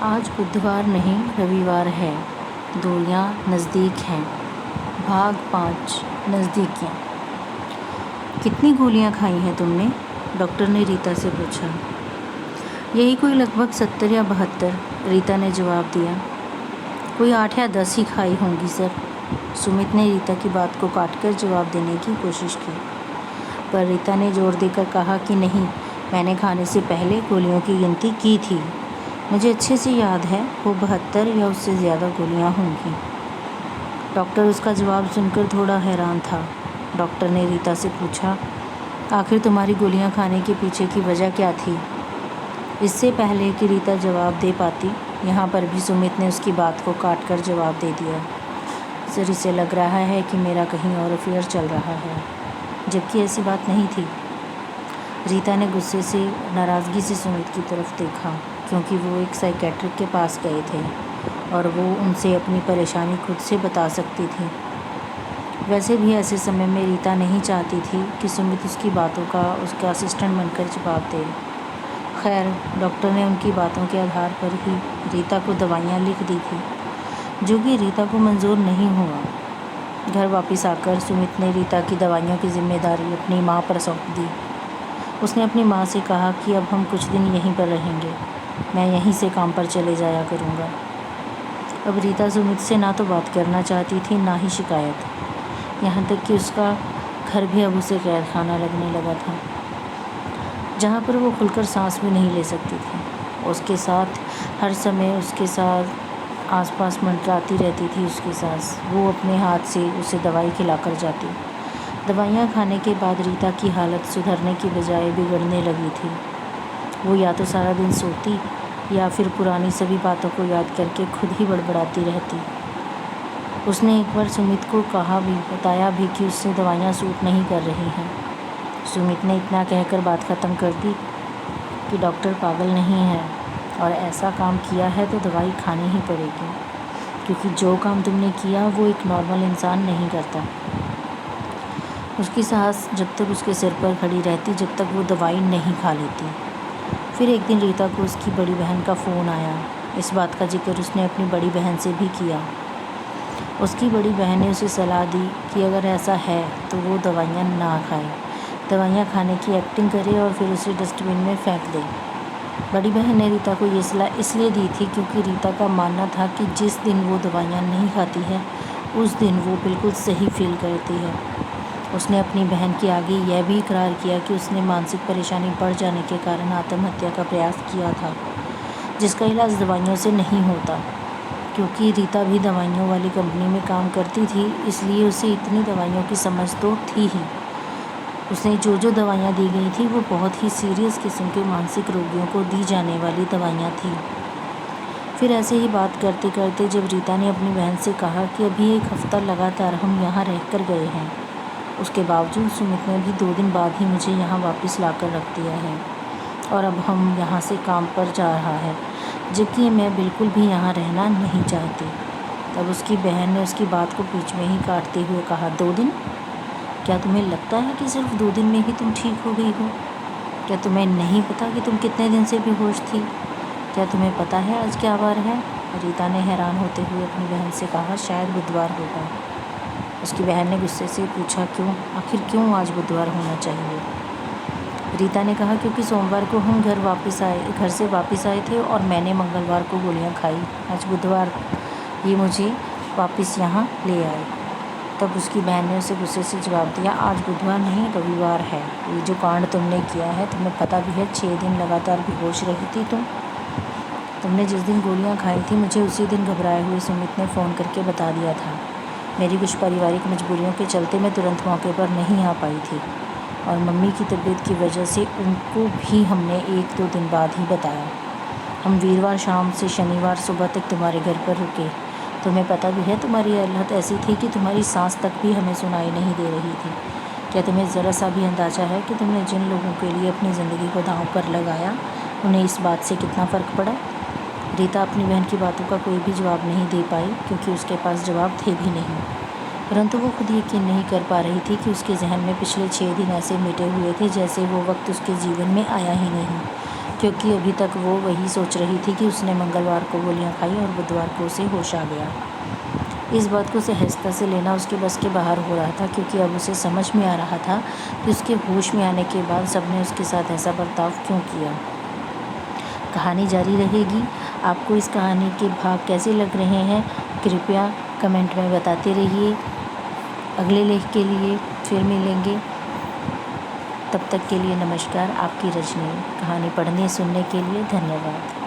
आज बुधवार नहीं रविवार है, दूरियां नज़दीक हैं। भाग 5 नज़दीकियाँ। कितनी गोलियां खाई हैं तुमने? डॉक्टर ने रीता से पूछा। यही कोई लगभग 70 या 72, रीता ने जवाब दिया। कोई 8 या 10 ही खाई होंगी सर। सुमित ने रीता की बात को काटकर जवाब देने की कोशिश की, पर रीता ने जोर देकर कहा कि नहीं, मैंने खाने से पहले गोलियों की गिनती की थी। मुझे अच्छे से याद है, वो 72 या उससे ज़्यादा गोलियां होंगी। डॉक्टर उसका जवाब सुनकर थोड़ा हैरान था। डॉक्टर ने रीता से पूछा, आखिर तुम्हारी गोलियां खाने के पीछे की वजह क्या थी? इससे पहले कि रीता जवाब दे पाती, यहाँ पर भी सुमित ने उसकी बात को काट कर जवाब दे दिया। सर, इसे लग रहा है कि मेरा कहीं और अफेयर चल रहा है, जबकि ऐसी बात नहीं थी। रीता ने गुस्से से, नाराज़गी से सुमित की तरफ देखा, क्योंकि वो एक साइकेट्रिक के पास गए थे और वो उनसे अपनी परेशानी खुद से बता सकती थी। वैसे भी ऐसे समय में रीता नहीं चाहती थी कि सुमित उसकी बातों का उसका असिस्टेंट बनकर जवाब दे। खैर, डॉक्टर ने उनकी बातों के आधार पर ही रीता को दवाइयाँ लिख दी थी, जो कि रीता को मंजूर नहीं हुआ। घर वापस आकर सुमित ने रीता की दवाइयों की जिम्मेदारी अपनी माँ पर सौंप दी। उसने अपनी माँ से कहा कि अब हम कुछ दिन यहीं पर रहेंगे, मैं यहीं से काम पर चले जाया करूँगा। अब रीता सुमित से ना तो बात करना चाहती थी, ना ही शिकायत। यहाँ तक कि उसका घर भी अब उसे कैद खाना लगने लगा था, जहाँ पर वो खुलकर सांस भी नहीं ले सकती थी। उसके साथ हर समय उसके साथ आसपास मंडराती रहती थी उसकी सास। वो अपने हाथ से उसे दवाई खिलाकर जाती। दवाइयाँ खाने के बाद रीता की हालत सुधरने की बजाय बिगड़ने लगी थी। वो या तो सारा दिन सोती या फिर पुरानी सभी बातों को याद करके खुद ही बड़बड़ाती रहती। उसने एक बार सुमित को बताया भी कि उससे दवाइयाँ सूट नहीं कर रही हैं। सुमित ने इतना कहकर बात ख़त्म कर दी कि डॉक्टर पागल नहीं है, और ऐसा काम किया है तो दवाई खानी ही पड़ेगी, क्योंकि जो काम तुमने किया वो एक नॉर्मल इंसान नहीं करता। उसकी सास जब तक उसके सिर पर खड़ी रहती, जब तक वो दवाई नहीं खा लेती। फिर एक दिन रीता को उसकी बड़ी बहन का फ़ोन आया। इस बात का जिक्र उसने अपनी बड़ी बहन से भी किया। उसकी बड़ी बहन ने उसे सलाह दी कि अगर ऐसा है तो वो दवाइयाँ ना खाए, दवाइयाँ खाने की एक्टिंग करे और फिर उसे डस्टबिन में फेंक दे। बड़ी बहन ने रीता को ये सलाह इसलिए दी थी क्योंकि रीता का मानना था कि जिस दिन वो दवाइयाँ नहीं खाती है, उस दिन वो बिल्कुल सही फील करती है। उसने अपनी बहन के आगे यह भी इकरार किया कि उसने मानसिक परेशानी बढ़ जाने के कारण आत्महत्या का प्रयास किया था, जिसका इलाज दवाइयों से नहीं होता। क्योंकि रीता भी दवाइयों वाली कंपनी में काम करती थी, इसलिए उसे इतनी दवाइयों की समझ तो थी ही। उसे जो दवाइयाँ दी गई थी वो बहुत ही सीरियस किस्म के मानसिक रोगियों को दी जाने वाली दवाइयाँ थी। फिर ऐसे ही बात करते करते जब रीता ने अपनी बहन से कहा कि अभी 1 हफ्ता लगातार हम यहाँ रह कर गए हैं, उसके बावजूद सुमित ने भी 2 दिन बाद ही मुझे यहाँ वापस लाकर रख दिया है, और अब हम यहाँ से काम पर जा रहा है, जबकि मैं बिल्कुल भी यहाँ रहना नहीं चाहती। तब उसकी बहन ने उसकी बात को बीच में ही काटते हुए कहा, 2 दिन? क्या तुम्हें लगता है कि सिर्फ 2 दिन में ही तुम ठीक हो गई हो? क्या तुम्हें नहीं पता कि तुम कितने दिन से बेहोश थी? क्या तुम्हें पता है आज क्या वार है? रीता ने हैरान होते हुए अपनी बहन से कहा, शायद बुधवार होगा। उसकी बहन ने गुस्से से पूछा, क्यों? आखिर क्यों आज बुधवार होना चाहिए? रीता ने कहा, क्योंकि सोमवार को हम घर से वापस आए थे और मैंने मंगलवार को गोलियां खाई। आज बुधवार, ये मुझे वापस यहाँ ले आए। तब उसकी बहन ने उसे गुस्से से जवाब दिया, आज बुधवार नहीं रविवार है। ये जो कांड तुमने किया है, तुम्हें पता भी है 6 दिन लगातार बेहोश रही थी तुमने जिस दिन गोलियाँ खाई थी, मुझे उसी दिन घबराए हुए सुमित ने फ़ोन करके बता दिया था। मेरी कुछ पारिवारिक मजबूरियों के चलते मैं तुरंत मौके पर नहीं आ पाई थी, और मम्मी की तबीयत की वजह से उनको भी हमने 1-2 दिन बाद ही बताया। हम वीरवार शाम से शनिवार सुबह तक तुम्हारे घर पर रुके। तुम्हें पता भी है तुम्हारी हालत ऐसी थी कि तुम्हारी सांस तक भी हमें सुनाई नहीं दे रही थी। क्या तुम्हें ज़रा सा भी अंदाज़ा है कि तुमने जिन लोगों के लिए अपनी ज़िंदगी को दांव पर लगाया, उन्हें इस बात से कितना फ़र्क पड़ा? रीता अपनी बहन की बातों का कोई भी जवाब नहीं दे पाई, क्योंकि उसके पास जवाब थे भी नहीं। परंतु वो खुद यकीन नहीं कर पा रही थी कि उसके जहन में पिछले 6 दिन ऐसे मिटे हुए थे जैसे वो वक्त उसके जीवन में आया ही नहीं। क्योंकि अभी तक वो वही सोच रही थी कि उसने मंगलवार को गोलियां खाई और बुधवार को उसे होश आ गया। इस बात को सहजता से लेना उसके बस के बाहर हो रहा था, क्योंकि अब उसे समझ में आ रहा था कि उसके होश में आने के बाद सबने उसके साथ ऐसा बर्ताव क्यों किया। कहानी जारी रहेगी। आपको इस कहानी के भाग कैसे लग रहे हैं कृपया कमेंट में बताते रहिए। अगले लेख के लिए फिर मिलेंगे। तब तक के लिए नमस्कार। आपकी रजनी। कहानी पढ़ने सुनने के लिए धन्यवाद।